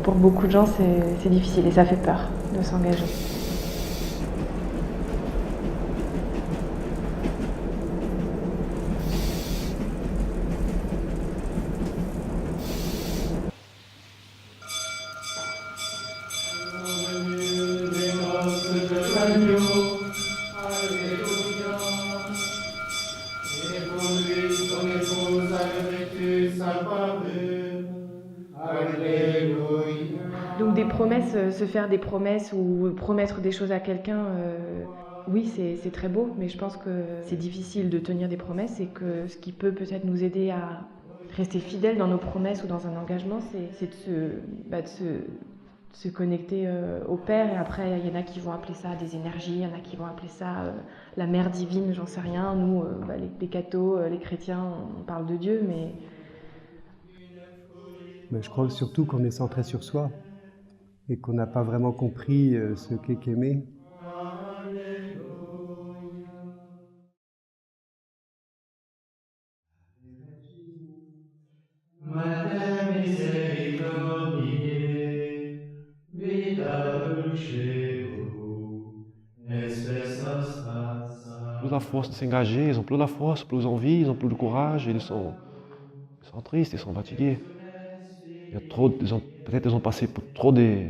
Pour beaucoup de gens, c'est difficile et ça fait peur de s'engager. Donc des promesses, se faire des promesses ou promettre des choses à quelqu'un, oui c'est très beau, mais je pense que c'est difficile de tenir des promesses et que ce qui peut peut-être nous aider à rester fidèles dans nos promesses ou dans un engagement, c'est de se connecter au Père. Et après, il y en a qui vont appeler ça des énergies, il y en a qui vont appeler ça la mère divine, j'en sais rien. Nous, les cathos, les chrétiens, on parle de Dieu, mais... Mais je crois surtout qu'on est centré sur soi et qu'on n'a pas vraiment compris ce qu'est qu'aimer. Mater misericordiae, vita dulcebus, espessas Plus la force de s'engager, ils ont plus la force, plus envie, ils ont plus de courage, ils sont tristes, ils sont fatigués. Il y a trop, peut-être ils ont passé pour trop de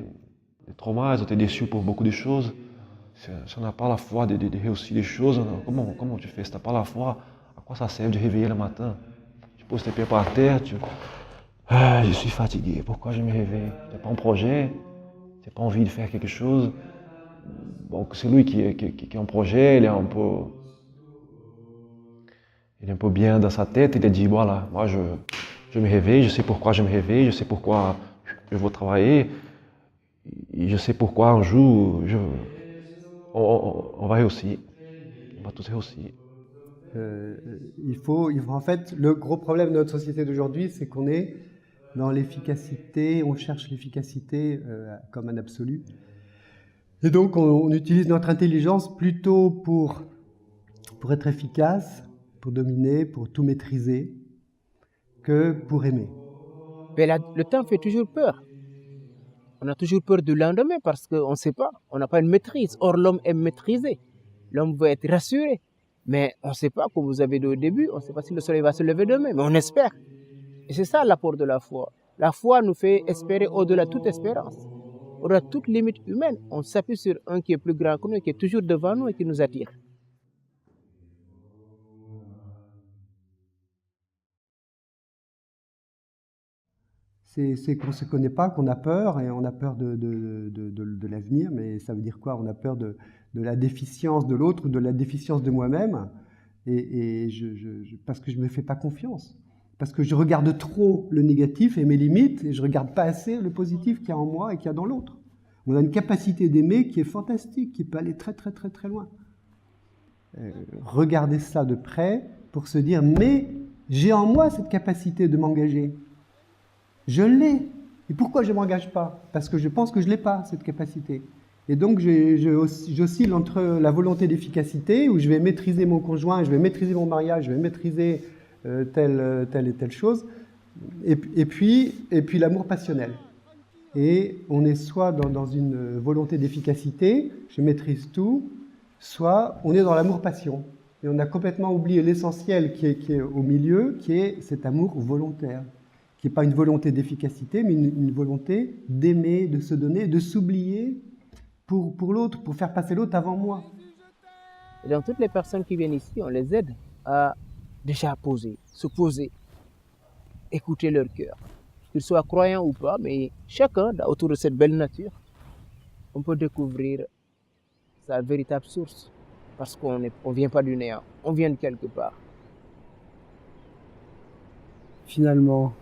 traumas, ils ont été déçus pour beaucoup de choses. Si on n'a pas la foi de réussir les choses, comment tu fais? Si tu n'as pas la foi, à quoi ça sert de réveiller le matin? Tu poses tes pieds par terre, je suis fatigué, pourquoi je me réveille? Tu n'as pas un projet, tu n'as pas envie de faire quelque chose. Donc celui qui a un projet, il est un peu bien dans sa tête, il a dit, voilà, moi je me réveille, je sais pourquoi je me réveille, je sais pourquoi je veux travailler, et je sais pourquoi un jour on va réussir, on va tous réussir. En fait, le gros problème de notre société d'aujourd'hui, c'est qu'on est dans l'efficacité, on cherche l'efficacité comme un absolu. Et donc, on utilise notre intelligence plutôt pour être efficace, pour dominer, pour tout maîtriser, que pour aimer. Mais le temps fait toujours peur. On a toujours peur du lendemain parce qu'on ne sait pas, on n'a pas une maîtrise. Or, l'homme est maîtrisé. L'homme veut être rassuré. Mais on ne sait pas, comme vous avez dit au début, on ne sait pas si le soleil va se lever demain, mais on espère. Et c'est ça l'apport de la foi. La foi nous fait espérer au-delà de toute espérance, au-delà de toute limite humaine. On s'appuie sur un qui est plus grand que nous, qui est toujours devant nous et qui nous attire. C'est qu'on ne se connaît pas, qu'on a peur, et on a peur de l'avenir, mais ça veut dire quoi? On a peur de la déficience de l'autre ou de la déficience de moi-même, parce que je ne me fais pas confiance. Parce que je regarde trop le négatif et mes limites, et je ne regarde pas assez le positif qu'il y a en moi et qu'il y a dans l'autre. On a une capacité d'aimer qui est fantastique, qui peut aller très très très très loin. Regarder ça de près pour se dire, mais j'ai en moi cette capacité de m'engager. Je l'ai. Et pourquoi je ne m'engage pas? Parce que je pense que je ne l'ai pas, cette capacité. Et donc, j'oscille entre la volonté d'efficacité, où je vais maîtriser mon conjoint, je vais maîtriser mon mariage, je vais maîtriser telle et telle chose, et puis l'amour passionnel. Et on est soit dans une volonté d'efficacité, je maîtrise tout, soit on est dans l'amour-passion. Et on a complètement oublié l'essentiel qui est au milieu, qui est cet amour volontaire, qui n'est pas une volonté d'efficacité, mais une volonté d'aimer, de se donner, de s'oublier pour l'autre, pour faire passer l'autre avant moi. Et donc toutes les personnes qui viennent ici, on les aide à déjà se poser, écouter leur cœur. Qu'ils soient croyants ou pas, mais chacun, autour de cette belle nature, on peut découvrir sa véritable source. Parce qu'on ne vient pas du néant, on vient de quelque part. Finalement,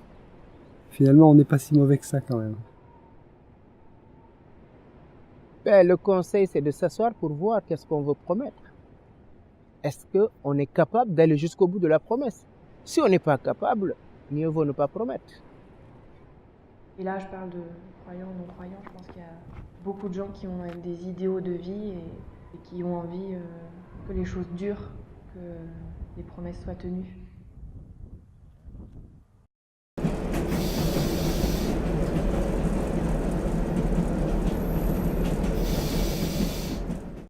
on n'est pas si mauvais que ça quand même. Ben, le conseil, c'est de s'asseoir pour voir qu'est-ce qu'on veut promettre. Est-ce qu'on est capable d'aller jusqu'au bout de la promesse? Si on n'est pas capable, mieux vaut ne pas promettre. Et là, je parle de croyants, non-croyants. Je pense qu'il y a beaucoup de gens qui ont des idéaux de vie et qui ont envie que les choses durent, que les promesses soient tenues.